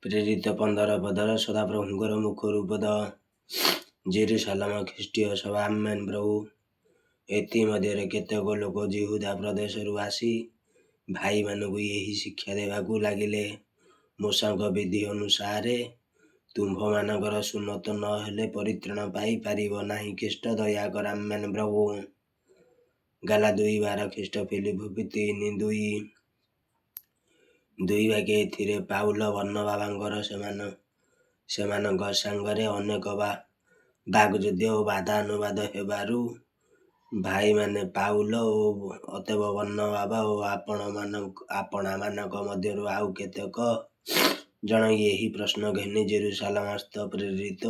ପ୍ରେରିତ 15 ପଦର ସଦାପ୍ରଭୁଙ୍କର ମୁଖରୁ ପଦ। ଜେରୁସାଲେମ ଖ୍ରୀଷ୍ଟୀୟ ସଭା ଆମେନ୍ ପ୍ରଭୁ। ଏଥି ମଧ୍ୟରେ କେତେକ ଲୋକ ଯିହୁଦା ପ୍ରଦେଶରୁ ଆସି ଭାଇମାନଙ୍କୁ ଏହି ଶିକ୍ଷା ଦେବାକୁ ଲାଗିଲେ, ମୋଶାଙ୍କ ବିଧି ଅନୁସାରେ ତୁମ୍ଭମାନଙ୍କର ସୁନ୍ନତ ନ ହେଲେ ପରିତ୍ରାଣ ପାଇପାରିବ ନାହିଁ। ଖ୍ରୀଷ୍ଟ ଦୟାକର ଆମେନ୍ ପ୍ରଭୁ। ଗାଲା 2:12 ଖ୍ରୀଷ୍ଟ ଫିଲିପି 3:2। ଦୁଇ ଭାଗେ ଏଥିରେ ପାଉଲ ବର୍ଣ୍ଣବାଙ୍କର ସେମାନଙ୍କ ସାଙ୍ଗରେ ଅନେକ ବାଗଯୁଦ୍ଧ ଓ ବାଦାନୁବାଦ ହେବାରୁ ଭାଇମାନେ ପାଉଲ ଓ ଅତଏବ ବର୍ଣ୍ଣବାବା ଓ ଆପଣାମାନଙ୍କ ମଧ୍ୟରୁ ଆଉ କେତେକ ଜଣ ଏହି ପ୍ରଶ୍ନ ଘେନି ଜେରୁସାଲେମସ୍ଥ ପ୍ରେରିତ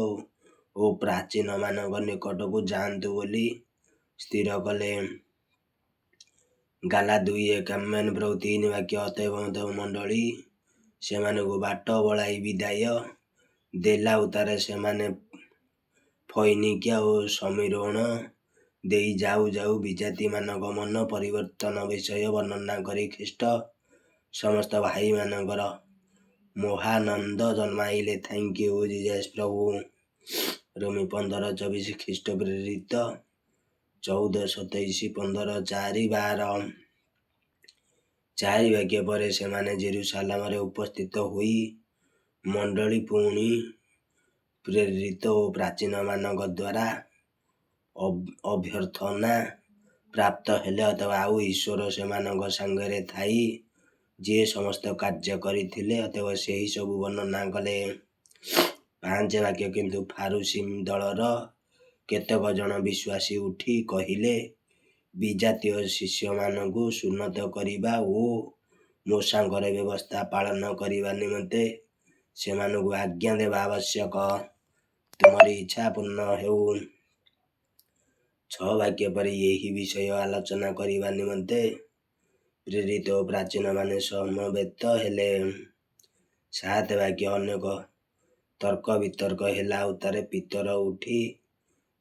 ଓ ପ୍ରାଚୀନମାନଙ୍କ ନିକଟକୁ ଯାଆନ୍ତୁ ବୋଲି ସ୍ଥିର କଲେ। ଗାଲା 2:1 ଆମେନ୍ ପ୍ରଭୁ। 3 ବାକ୍ୟ ଅତଏବ ମଣ୍ଡଳୀ ସେମାନଙ୍କୁ ବାଟ ବଳାଇ ବିଦାୟ ଦେଲା। ଉତ୍ତାରେ ସେମାନେ ଫଇନିକିଆ ଓ ସମିରୋଣ ଦେଇ ଯାଉ ଯାଉ ବିଜାତିମାନଙ୍କ ମନ ପରିବର୍ତ୍ତନ ବିଷୟ ବର୍ଣ୍ଣନା କରି ଖ୍ରୀଷ୍ଟ ସମସ୍ତ ଭାଇମାନଙ୍କର ମହାନନ୍ଦ ଜନ୍ମାଇଲେ। ଥ୍ୟାଙ୍କ ୟୁ ଜିଜସ୍ ପ୍ରଭୁ। ରୋମୀ 15:24 ଖ୍ରୀଷ୍ଟ ପ୍ରେରିତ 14:27 15 4:12। 4 ବାକ୍ୟ ପରେ ସେମାନେ ଜେରୁସାଲେମରେ ଉପସ୍ଥିତ ହୋଇ ମଣ୍ଡଳୀ ପୁଣି ପ୍ରେରିତ ଓ ପ୍ରାଚୀନମାନଙ୍କ ଦ୍ୱାରା ଅଭ୍ୟର୍ଥନା ପ୍ରାପ୍ତ ହେଲେ, ଅଥବା ଆଉ ଈଶ୍ୱର ସେମାନଙ୍କ ସାଙ୍ଗରେ ଥାଇ ଯିଏ ସମସ୍ତ କାର୍ଯ୍ୟ କରିଥିଲେ, ଅଥବା ସେହି ସବୁ ବର୍ଣ୍ଣନା କଲେ। 5 ବାକ୍ୟ କିନ୍ତୁ ଫାରୁସୀ ଦଳର କେତେକ ଜଣ ବିଶ୍ୱାସୀ ଉଠି କହିଲେ, ବିଜାତୀୟ ଶିଷ୍ୟମାନଙ୍କୁ ସୁନ୍ନତ କରିବା ଓ ମୋଶାଙ୍କର ବ୍ୟବସ୍ଥା ପାଳନ କରିବା ନିମନ୍ତେ ସେମାନଙ୍କୁ ଆଜ୍ଞା ଦେବା ଆବଶ୍ୟକ। ତୁମର ଇଚ୍ଛା ପୂର୍ଣ୍ଣ ହେଉ। 6 ବାକ୍ୟ ପରେ ଏହି ବିଷୟ ଆଲୋଚନା କରିବା ନିମନ୍ତେ ପ୍ରେରିତ ଓ ପ୍ରାଚୀନମାନେ ସମବେତ ହେଲେ। 7 ବାକ୍ୟ ଅନେକ ତର୍କ ବିତର୍କ ହେଲା। ଉତ୍ତାରେ ପିତର ଉଠି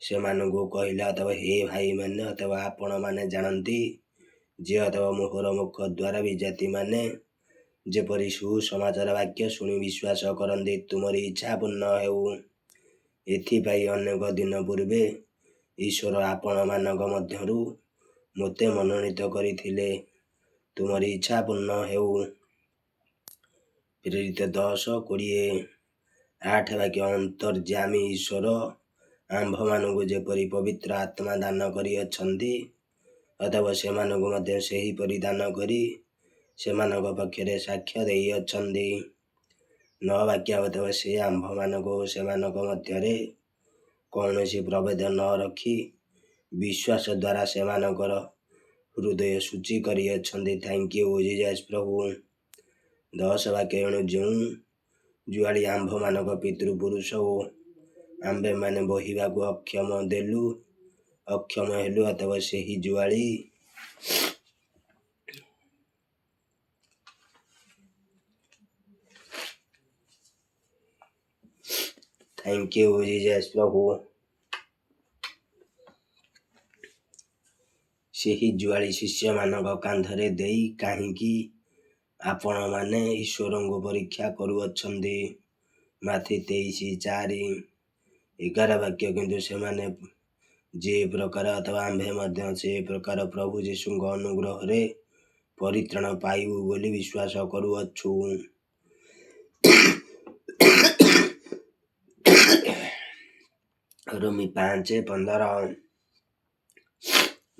ସେମାନଙ୍କୁ କହିଲା, ଅଥବା ହେ ଭାଇମାନେ, ଅଥବା ଆପଣମାନେ ଜାଣନ୍ତି ଯେ ଅଥବା ମୋହର ମୁଖ ଦ୍ୱାରା ବିଜାତିମାନେ ଯେପରି ସୁସମାଚାର ବାକ୍ୟ ଶୁଣି ବିଶ୍ୱାସ କରନ୍ତି। ତୁମର ଇଚ୍ଛା ପୂର୍ଣ୍ଣ ହେଉ। ଏଥିପାଇଁ ଅନେକ ଦିନ ପୂର୍ବେ ଈଶ୍ୱର ଆପଣମାନଙ୍କ ମଧ୍ୟରୁ ମୋତେ ମନୋନୀତ କରିଥିଲେ। ତୁମର ଇଚ୍ଛା ପୂର୍ଣ୍ଣ ହେଉ। ପ୍ରେରିତ 10:20 8 ବାକ୍ୟ ଅନ୍ତର୍ଯ୍ୟାମୀ ଈଶ୍ୱର ଆମ୍ଭମାନଙ୍କୁ ଯେପରି ପବିତ୍ର ଆତ୍ମା ଦାନ କରିଅଛନ୍ତି, ଅଥବା ସେମାନଙ୍କୁ ମଧ୍ୟ ସେହିପରି ଦାନ କରି ସେମାନଙ୍କ ପକ୍ଷରେ ସାକ୍ଷ୍ୟ ଦେଇଅଛନ୍ତି। 9 ବାକ୍ୟ ଅଥବା ସେ ଆମ୍ଭମାନଙ୍କ ଓ ସେମାନଙ୍କ ମଧ୍ୟରେ କୌଣସି ପ୍ରଭେଦ ନ ରଖି ବିଶ୍ୱାସ ଦ୍ୱାରା ସେମାନଙ୍କର ହୃଦୟ ଶୁଚି କରିଅଛନ୍ତି। ଥ୍ୟାଙ୍କ ୟୁ ଜିଜସ୍ ପ୍ରଭୁ। 10 ବାକ୍ୟ ଏଣୁ ଯେଉଁ ଜୁଆଳି ଆମ୍ଭମାନଙ୍କ ପିତୃପୁରୁଷ ଓ ଆମ୍ଭେମାନେ ବହିବାକୁ ଅକ୍ଷମ ହେଲୁ, ଅଥବା ସେହି ଜୁଆଳି ଥ୍ୟାଙ୍କ ୟୁ ଜିଜସ୍ ପ୍ରଭୁ। ସେହି ଜୁଆଳି ଶିଷ୍ୟମାନଙ୍କ କାନ୍ଧରେ ଦେଇ କାହିଁକି ଆପଣମାନେ ଈଶ୍ୱରଙ୍କୁ ପରୀକ୍ଷା କରୁଅଛନ୍ତି। ମାଥି 23:4 11 ବାକ୍ୟ କିନ୍ତୁ ସେମାନେ ଯେ ପ୍ରକାର, ଅଥବା ଆମ୍ଭେ ମଧ୍ୟ ସେ ପ୍ରକାର ପ୍ରଭୁ ଯୀଶୁଙ୍କ ଅନୁଗ୍ରହରେ ପରିତ୍ରାଣ ପାଇବୁ ବୋଲି ବିଶ୍ୱାସ କରୁଅଛୁ। ରୋମୀ 5:15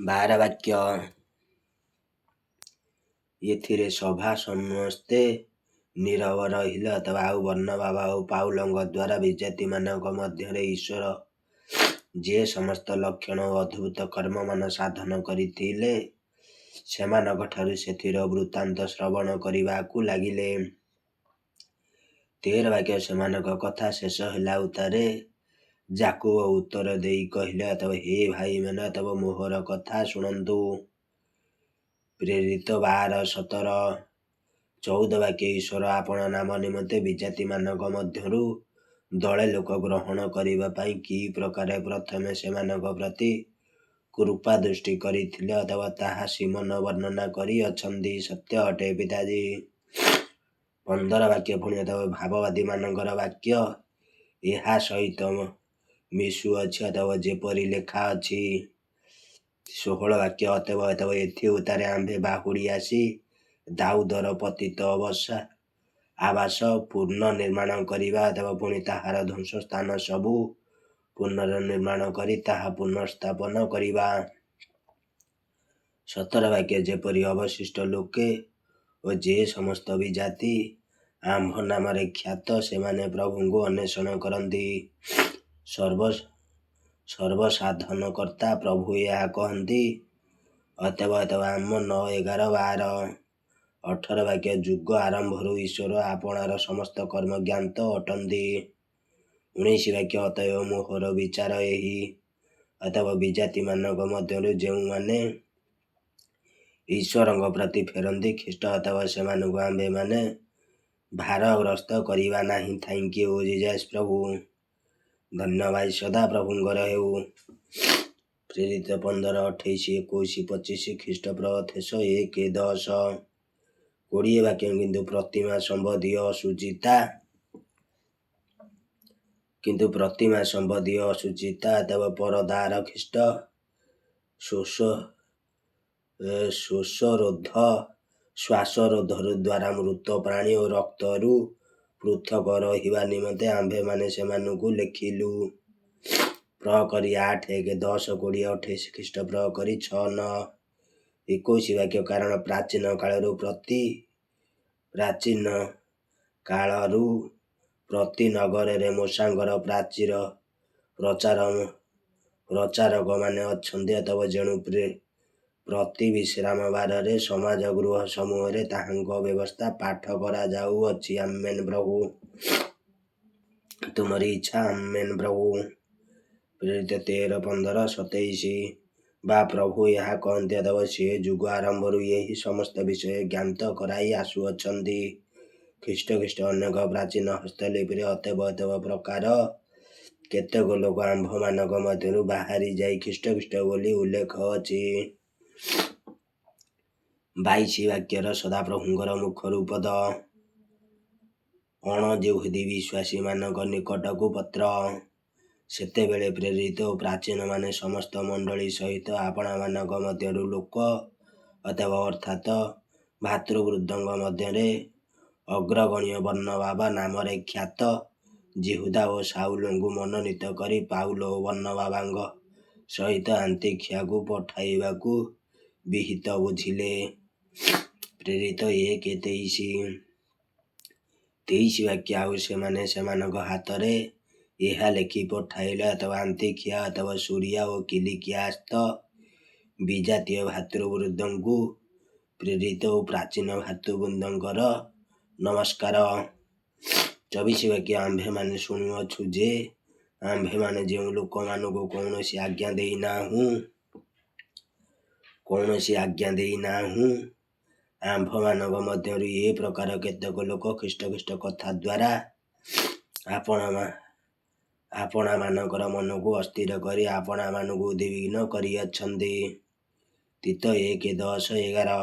12 ବାକ୍ୟ। ଏଥିରେ ସଭା ସମସ୍ତେ ନୀରବ ରହିଲେ, ଅଥବା ଆଉ ବର୍ଣ୍ଣବାବା ଓ ପାଉଲଙ୍କ ଦ୍ୱାରା ବିଜାତିମାନଙ୍କ ମଧ୍ୟରେ ଈଶ୍ୱର ଯେ ସମସ୍ତ ଲକ୍ଷଣ ଓ ଅଦ୍ଭୁତ କର୍ମମାନ ସାଧନ କରିଥିଲେ, ସେମାନଙ୍କଠାରୁ ସେଥିର ବୃତ୍ତାନ୍ତ ଶ୍ରବଣ କରିବାକୁ ଲାଗିଲେ। 13 ବାକ୍ୟ ସେମାନଙ୍କ କଥା ଶେଷ ହେଲା। ଉତ୍ତାରେ ଯାକୋବ ଉତ୍ତର ଦେଇ କହିଲେ, ଅଥବା ହେ ଭାଇମାନେ, ଅଥବା ମୋହର କଥା ଶୁଣନ୍ତୁ। ପ୍ରେରିତ 12:17 14 ବାକ୍ୟ ଈଶ୍ୱର ଆପଣ ନାମ ନିମନ୍ତେ ବିଜାତିମାନଙ୍କ ମଧ୍ୟରୁ ଦଳେ ଲୋକ ଗ୍ରହଣ କରିବା ପାଇଁ କି ପ୍ରକାରେ ପ୍ରଥମେ ସେମାନଙ୍କ ପ୍ରତି କୃପା ଦୃଷ୍ଟି କରିଥିଲେ, ଅଥବା ତାହା ସିମୋନ ବର୍ଣ୍ଣନା କରିଅଛନ୍ତି। ସତ୍ୟ ଅଟେ ପିତାଜୀ। 15 ବାକ୍ୟ ପୁଣି ଅଥବା ଭାବବାଦୀ ମାନଙ୍କର ବାକ୍ୟ ଏହା ସହିତ ମିଶୁଅଛି ଅଥବା ଯେପରି ଲେଖା ଅଛି। 16 ବାକ୍ୟ ଅଥବା ଏଥି ଉତ୍ତାରେ ଆମ୍ଭେ ବାହୁଡ଼ି ଆସି ଦାଉଦର ପତିତ ଆବାସ ପୂର୍ଣ୍ଣ ନିର୍ମାଣ କରିବା ଅଥବା ପୁଣି ତାହାର ଧ୍ୱଂସ ସ୍ଥାନ ସବୁ ପୁନର୍ନିର୍ମାଣ କରି ତାହା ପୁନଃସ୍ଥାପନ କରିବା। 17 ବାକ୍ୟ ଯେପରି ଅବଶିଷ୍ଟ ଲୋକେ ଓ ଯେ ସମସ୍ତ ବି ଜାତି ଆମ୍ଭ ନାମରେ ଖ୍ୟାତ ସେମାନେ ପ୍ରଭୁଙ୍କୁ ଅନ୍ୱେଷଣ କରନ୍ତି। ସର୍ବସାଧନକର୍ତ୍ତା ପ୍ରଭୁ ଏହା କହନ୍ତି। ଅତଏବ ଆମ 9, 11, 12, 18 ବାକ୍ୟ ଯୁଗ ଆରମ୍ଭରୁ ଈଶ୍ୱର ଆପଣାର ସମସ୍ତ କର୍ମ ଜ୍ଞାତ ଅଟନ୍ତି। 19 ବାକ୍ୟ ଅତଏବ ମୋହର ବିଚାର ଏହି ଅଥବା ବିଜାତିମାନଙ୍କ ମଧ୍ୟରୁ ଯେଉଁମାନେ ଈଶ୍ୱରଙ୍କ ପ୍ରତି ଫେରନ୍ତି ଖ୍ରୀଷ୍ଟ ଅଥବା ସେମାନଙ୍କୁ ଆମ୍ଭେମାନେ ଭାରଗ୍ରସ୍ତ କରିବା ନାହିଁ। ଥ୍ୟାଙ୍କ ୟୁ ଜିଜସ୍ ପ୍ରଭୁ। ଧନ୍ୟବାଦ ସଦା ପ୍ରଭୁଙ୍କର ହେଉ। ପ୍ରେରିତ 15, 28, 21, 25 ଖ୍ରୀଷ୍ଟପ୍ରଥେଶ 1, 10, 20 ବାକ୍ୟ କିନ୍ତୁ ପ୍ରତିମା ସମ୍ବନ୍ଧୀୟ ଅସୁଚିତା ଅଥବା ପରଦାର ଖ୍ରୀଷ୍ଟ ଶ୍ୱାସରୋଧ ଦ୍ୱାରା ମୃତ ପ୍ରାଣୀ ଓ ରକ୍ତରୁ ପୃଥକ ରହିବା ନିମନ୍ତେ ଆମ୍ଭେମାନେ ସେମାନଙ୍କୁ ଲେଖିଲୁ। ପ୍ରକରି 8, 1, 10, 20, 28 ଖ୍ରୀଷ୍ଟ ପ୍ରକରି 6, 9, 21 ବାକ୍ୟ କାରଣ ପ୍ରାଚୀନ କାଳରୁ ପ୍ରତି ନଗରରେ ମୂଷାଙ୍କର ପ୍ରଚାରକମାନେ ଅଛନ୍ତି ଅଥବା ଯେଣୁ ପ୍ରତି ବିଶ୍ରାମ ବାରରେ ସମାଜ ଗୃହ ସମୂହରେ ତାହାଙ୍କ ବ୍ୟବସ୍ଥା ପାଠ କରାଯାଉଅଛି। ଆମେନ୍ ପ୍ରଭୁ ତୁମରି ଇଚ୍ଛା। ଆମେନ୍ ପ୍ରଭୁ। ପ୍ରେରିତ 13, 15, 27 ବା ପ୍ରଭୁ ଏହା କହନ୍ତି ଅଥବା ସିଏ ଯୁଗ ଆରମ୍ଭରୁ ଏହି ସମସ୍ତ ବିଷୟ ଜ୍ଞାତ କରାଇ ଆସୁଅଛନ୍ତି। ଖ୍ରୀଷ୍ଟ ଅନେକ ପ୍ରାଚୀନ ହସ୍ତଲିପିରେ ଅତଏବ ପ୍ରକାର କେତେକ ଲୋକ ଆମ୍ଭମାନଙ୍କ ମଧ୍ୟରୁ ବାହାରି ଯାଇ ଖ୍ରୀଷ୍ଟ ବୋଲି ଉଲ୍ଲେଖ ଅଛି। 22 ବାକ୍ୟର ସଦାପ୍ରଭୁଙ୍କର ମୁଖରୁ ପଦ। ଅଣ-ଯିହୁଦୀ ବିଶ୍ୱାସୀମାନଙ୍କ ନିକଟକୁ ପତ୍ର। ସେତେବେଳେ ପ୍ରେରିତ ଓ ପ୍ରାଚୀନମାନେ ସମସ୍ତ ମଣ୍ଡଳୀ ସହିତ ଆପଣମାନଙ୍କ ମଧ୍ୟରୁ ଲୋକ ଅଥବା ଅର୍ଥାତ୍ ଭାତୃବୃନ୍ଦଙ୍କ ମଧ୍ୟରେ ଅଗ୍ରଗଣ୍ୟ ବର୍ଣ୍ଣବାବା ନାମରେ ଖ୍ୟାତ ଯିହୁଦା ଓ ଶାଉଲଙ୍କୁ ମନୋନୀତ କରି ପାଉଲ ଓ ବର୍ଣ୍ଣବାବାଙ୍କ ସହିତ ଆନ୍ତିଓଖିଆକୁ ପଠାଇବାକୁ ବିହିତ ବୁଝିଲେ। ପ୍ରେରିତ 1, 23 ବାକ୍ୟ ଆଉ ସେମାନେ ସେମାନଙ୍କ ହାତରେ ଏହା ଲେଖି ପଠାଇଲେ ଅଥବା ଆନ୍ତିଓଖିଆ ଅଥବା ସୁରିଆ ଓ କିଲିକିଆସ୍ଥ ବିଜାତୀୟ ଭାତୃବୃନ୍ଦଙ୍କୁ ପ୍ରେରିତ ଓ ପ୍ରାଚୀନ ଭାତୃବୃନ୍ଦଙ୍କର ନମସ୍କାର। 24 ବାକ୍ୟ ଆମ୍ଭେମାନେ ଶୁଣୁଅଛୁ ଯେ ଆମ୍ଭେମାନେ ଯେଉଁ ଲୋକମାନଙ୍କୁ କୌଣସି ଆଜ୍ଞା ଦେଇନାହୁଁ ଆମ୍ଭମାନଙ୍କ ମଧ୍ୟରୁ ଏ ପ୍ରକାର କେତେକ ଲୋକ ଖ୍ରୀଷ୍ଟ କଥା ଦ୍ୱାରା ଆପଣମାନଙ୍କର ମନକୁ ଅସ୍ଥିର କରି ଆପଣମାନଙ୍କୁ ଉଦ୍ବିଗ୍ନ କରିଅଛନ୍ତି। ତୀତ 1, 10, 11,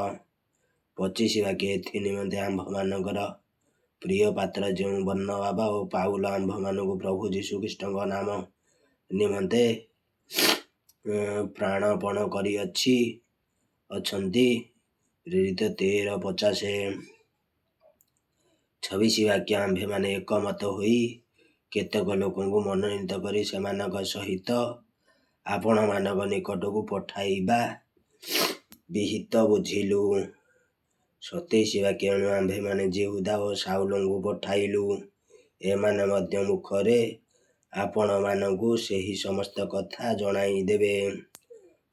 25 ବାକ୍ୟ ଏଥି ନିମନ୍ତେ ଆମ୍ଭମାନଙ୍କର ପ୍ରିୟ ପାତ୍ର ଯେଉଁ ବର୍ଣ୍ଣବାବା ଓ ପାଉଲ ଆମ୍ଭମାନଙ୍କୁ ପ୍ରଭୁ ଯୀଶୁଖ୍ରୀଷ୍ଟଙ୍କ ନାମ ନିମନ୍ତେ ପ୍ରାଣପଣ କରିଅଛନ୍ତି। ପ୍ରେରିତ 13, 50, 26 ବାକ୍ୟ ଆମ୍ଭେମାନେ ଏକମତ ହୋଇ କେତେକ ଲୋକଙ୍କୁ ମନୋନୀତ କରି ସେମାନଙ୍କ ସହିତ ଆପଣମାନଙ୍କ ନିକଟକୁ ପଠାଇବା ବିହିତ ବୁଝିଲୁ। 27 ବାକ୍ୟ ଏଣୁ ଆମ୍ଭେମାନେ ଯିହୁଦା ଓ ଶାଉଲଙ୍କୁ ପଠାଇଲୁ। ଏମାନେ ମଧ୍ୟ ମୁଖରେ ଆପଣମାନଙ୍କୁ ସେହି ସମସ୍ତ କଥା ଜଣାଇଦେବେ।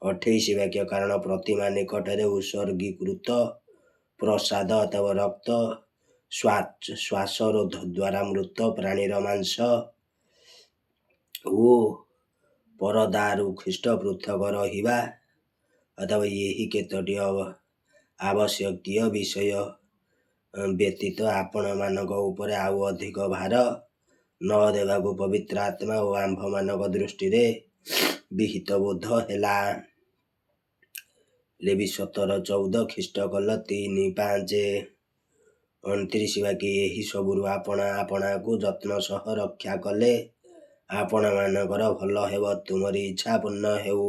28 ବାକ୍ୟ କାରଣ ପ୍ରତିମା ନିକଟରେ ଉତ୍ସର୍ଗୀକୃତ ପ୍ରସାଦ ଅଥବା ରକ୍ତ ଶ୍ୱାସରୋଧ ଦ୍ୱାରା ମୃତ ପ୍ରାଣୀର ମାଂସ ଓ ପରଦାରୁ ଖ୍ରୀଷ୍ଟ ପୃଥକ ରହିବା ଅଥବା ଏହି କେତୋଟି ଆବଶ୍ୟକୀୟ ବିଷୟ ବ୍ୟତୀତ ଆପଣମାନଙ୍କ ଉପରେ ଆଉ ଅଧିକ ଭାର ନ ଦେବାକୁ ପବିତ୍ର ଆତ୍ମା ଓ ଆମ୍ଭମାନଙ୍କ ଦୃଷ୍ଟିରେ ବିହିତ ବୋଧ ହେଲା। ଲେବୀ 17, 14 ଖ୍ରୀଷ୍ଟ କଲ 3, 5 29 ବାକ୍ୟ ଏହି ସବୁରୁ ଆପଣା ଆପଣାକୁ ଯତ୍ନ ସହ ରକ୍ଷା କଲେ ଆପଣମାନଙ୍କର ଭଲ ହେବ, ତୁମରି ଇଚ୍ଛା ପୂର୍ଣ୍ଣ ହେଉ।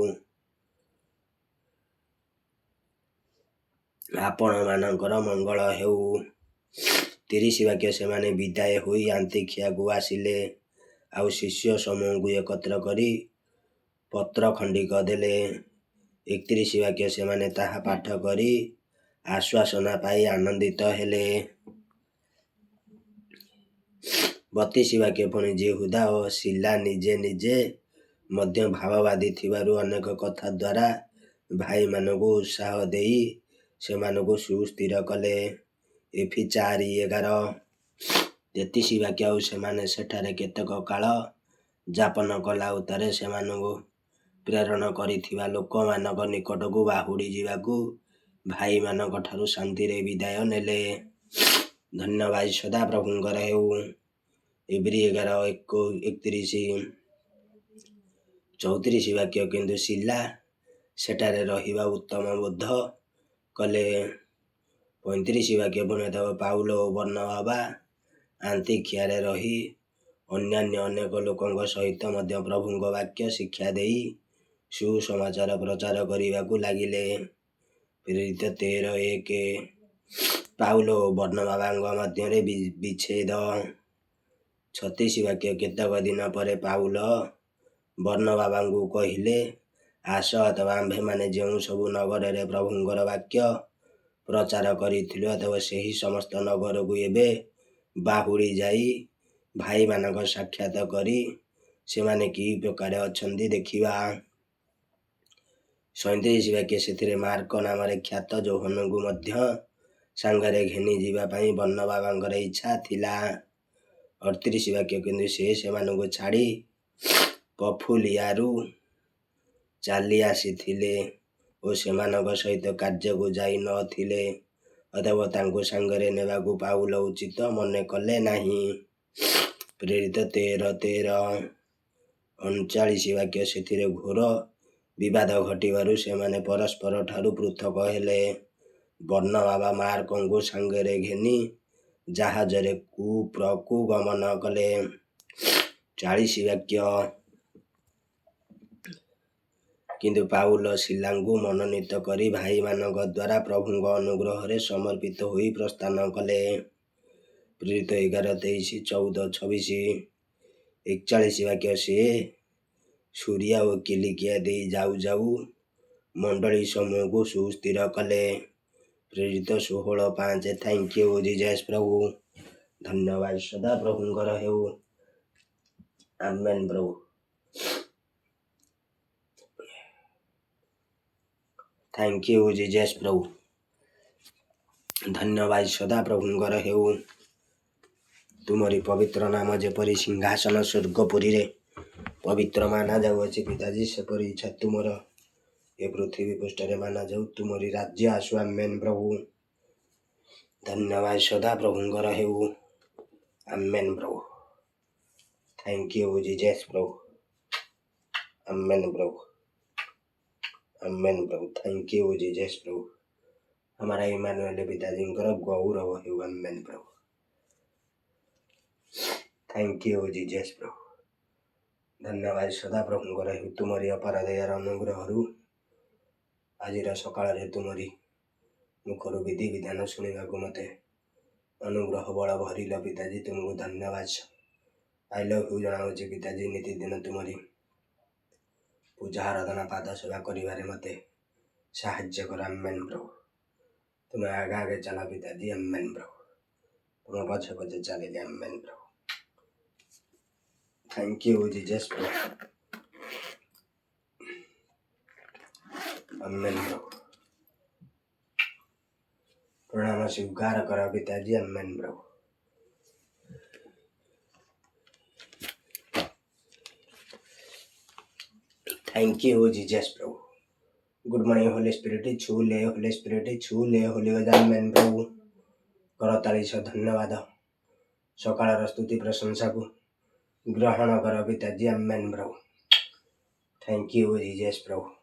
ଆପଣମାନଙ୍କର ମଙ୍ଗଳ ହେଉ। 30 ବାକ୍ୟ ସେମାନେ ବିଦାୟ ହୋଇ ଆନ୍ତିଖିଆକୁ ଆସିଲେ, ଆଉ ଶିଷ୍ୟ ସମୂହଙ୍କୁ ଏକତ୍ର କରି ପତ୍ର ଖଣ୍ଡିକ ଦେଲେ। 31 ବାକ୍ୟ ସେମାନେ ତାହା ପାଠ କରି ଆଶ୍ୱାସନା ପାଇ ଆନନ୍ଦିତ ହେଲେ। 32 ବାକ୍ୟ ପୁଣି ଯିହୁଦା ଓ ସିଲା ନିଜେ ନିଜେ ମଧ୍ୟ ଭାବବାଦୀ ଥିବାରୁ ଅନେକ କଥା ଦ୍ୱାରା ଭାଇମାନଙ୍କୁ ଉତ୍ସାହ ଦେଇ ସେମାନଙ୍କୁ ସୁସ୍ଥିର କଲେ। ଏଫି 4:11। 33 ବାକ୍ୟ ଆଉ ସେମାନେ ସେଠାରେ କେତେକ କାଳ ଯାପନ କଲା ଉତ୍ତାରେ ସେମାନଙ୍କୁ ପ୍ରେରଣ କରିଥିବା ଲୋକମାନଙ୍କ ନିକଟକୁ ବାହୁଡ଼ି ଯିବାକୁ ଭାଇମାନଙ୍କ ଠାରୁ ଶାନ୍ତିରେ ବିଦାୟ ନେଲେ। ଧନ୍ୟବାଦ ସଦା ପ୍ରଭୁଙ୍କର ହେଉ। ଇବ୍ରୀ 11:31। 34 ବାକ୍ୟ କିନ୍ତୁ ସିଲା ସେଠାରେ ରହିବା ଉତ୍ତମ ବୋଧ କଲେ। 35 ବାକ୍ୟ ପୁଣି ପାଉଲ ଓ ବର୍ଣ୍ଣବା ଆନ୍ତିଖିଆରେ ରହି ଅନ୍ୟାନ୍ୟ ଅନେକ ଲୋକଙ୍କ ସହିତ ମଧ୍ୟ ପ୍ରଭୁଙ୍କ ବାକ୍ୟ ଶିକ୍ଷା ଦେଇ ସୁସମାଚାର ପ୍ରଚାର କରିବାକୁ ଲାଗିଲେ। ପ୍ରେରିତ 13:1। ପାଉଲ ଓ ବର୍ଣ୍ଣବାଙ୍କ ମଧ୍ୟରେ ବିଚ୍ଛେଦ। 36 ବାକ୍ୟ କେତେକ ଦିନ ପରେ ପାଉଲ ବର୍ଣ୍ଣବାଙ୍କୁ କହିଲେ, ଆସ, ଅଥବା ଆମ୍ଭେମାନେ ଯେଉଁ ସବୁ ନଗରରେ ପ୍ରଭୁଙ୍କର ବାକ୍ୟ ପ୍ରଚାର କରିଥିଲୁ ଅଥବା ସେହି ସମସ୍ତ ନଗରକୁ ଏବେ ବାହୁଡ଼ି ଯାଇ ଭାଇମାନଙ୍କ ସାକ୍ଷାତ କରି ସେମାନେ କି ପ୍ରକାର ଅଛନ୍ତି ଦେଖିବା। 37 ବାକ୍ୟ ସେଥିରେ ମାର୍କ ନାମରେ ଖ୍ୟାତ ଯୋହନଙ୍କୁ ମଧ୍ୟ ସାଙ୍ଗରେ ଘେନି ଯିବା ପାଇଁ ବର୍ଣ୍ଣବାଙ୍କର ଇଚ୍ଛା ଥିଲା। 38 ବାକ୍ୟ କିନ୍ତୁ ସେ ସେମାନଙ୍କୁ ଛାଡ଼ି ପଫୁଲିଆରୁ ଚାଲି ଆସିଥିଲେ ଓ ସେମାନଙ୍କ ସହିତ କାର୍ଯ୍ୟକୁ ଯାଇ ନଥିଲେ ଅଥବା ତାଙ୍କୁ ସାଙ୍ଗରେ ନେବାକୁ ପାଉଲ ଉଚିତ ମନେ କଲେ ନାହିଁ। ପ୍ରେରିତ 13:13। 39 ବାକ୍ୟ ସେଥିରେ ଘୋର ବିବାଦ ଘଟିବାରୁ ସେମାନେ ପରସ୍ପର ଠାରୁ ପୃଥକ ହେଲେ। ବର୍ଣ୍ଣବା ମାର୍କଙ୍କୁ ସାଙ୍ଗରେ ଘେନି ଜାହାଜରେ କୁପ୍ରକୁ ଗମନ କଲେ। 40 ବାକ୍ୟ କିନ୍ତୁ ପାଉଲ ସିଲାଙ୍କୁ ମନୋନୀତ କରି ଭାଇମାନଙ୍କ ଦ୍ୱାରା ପ୍ରଭୁଙ୍କ ଅନୁଗ୍ରହରେ ସମର୍ପିତ ହୋଇ ପ୍ରସ୍ଥାନ କଲେ। ପ୍ରେରିତ 11:23, 14, 26। 41 ବାକ୍ୟ ସେ ସୁରିଆ ଓ କିଲିକିଆ ଦେଇ ଯାଉ ଯାଉ ମଣ୍ଡଳୀ ସମୂହକୁ ସୁସ୍ଥିର କଲେ। ପ୍ରେରିତ 16:5। ଥ୍ୟାଙ୍କ ୟୁ ଜିଜସ୍ ପ୍ରଭୁ। ଧନ୍ୟବାଦ ସଦା ପ୍ରଭୁଙ୍କର ହେଉ। ଆମେନ୍ ପ୍ରଭୁ। ଥ୍ୟାଙ୍କ ୟୁ ଜିଜସ୍ ପ୍ରଭୁ। ଧନ୍ୟବାଦ ସଦା ପ୍ରଭୁଙ୍କର ହେଉ। ତୁମରି ପବିତ୍ର ନାମ ଯେପରି ସିଂହାସନ ସ୍ୱର୍ଗପୁରୀରେ ପବିତ୍ର ମାନା ଯାଉଅଛି ପିତାଜୀ, ସେପରି ଇଚ୍ଛା ତୁମର ଏ ପୃଥିବୀ ପୃଷ୍ଠରେ ମାନା ଯାଉ। ତୁମରି ରାଜ୍ୟ ଆସୁ। ଆମେନ୍ ପ୍ରଭୁ। ଧନ୍ୟବାଦ ସଦା ପ୍ରଭୁଙ୍କର ହେଉ। ଆମେନ୍ ପ୍ରଭୁ। ଥ୍ୟାଙ୍କ ୟୁ ଜିଜସ୍ ପ୍ରଭୁ। ଆମେନ୍ ପ୍ରଭୁ। ଆମେନ୍ प्रभु। थैंक यू जीजस प्रभु। हमारा इमानुएल पिताजीଙ୍କର ଗୌରବ ହେଉ। ଆମେନ୍ ପ୍ରଭୁ। थैंक यू जीजस प्रभु। ଧନ୍ୟବାଦ ସଦା ପ୍ରଭୁଙ୍କର ହେଉ। ତୁମରି ଅପାର ଦୟାର ଅନୁଗ୍ରହରୁ ଆଜିର ସକାଳରେ ତୁମରି ମୁଖରୁ ବିଧି ବିଧାନ ଶୁଣିବାକୁ ମୋତେ ଅନୁଗ୍ରହ ବଳ ଭରିଲ ପିତାଜୀ। ତୁମକୁ ଧନ୍ୟବାଦ ଆଇ ଲଭ୍ ୟୁ ଜଣାଉଛି ପିତାଜୀ। ନିତିଦିନ ତୁମରି ପୂଜା ଆରାଧନା ପାଦ ସେବା କରିବାରେ ମୋତେ ସାହାଯ୍ୟ କର। ଆମେନ୍ ପ୍ରଭୁ। ତୁମେ ଆଗେ ଆଗେ ଚାଲ ପିତାଜୀ। ଆମେନ୍ ପ୍ରଭୁ। ତୁମ ପଛେ ପଛେ ଚାଲିଲେ। ଆମେନ୍ ପ୍ରଭୁ। ଥ୍ୟାଙ୍କ ୟୁ ଜିଜସ୍ ପ୍ରଭୁ। ଆମେନ୍ ପ୍ରଭୁ। ପ୍ରଣାମ ସ୍ୱୀକାର କର ପିତାଜୀ। ଆମେନ୍ ପ୍ରଭୁ। Thank you Jesus Prabhu. Good morning Holi spirit. छू ले होली स्पिरिट। छू ले होली आमेन प्रभु। करताली सह धन्यवाद सकाळर स्तुति प्रशंसा को ग्रहण कर पिताजी। आमेन प्रभु। Thank you Jesus Prabhu.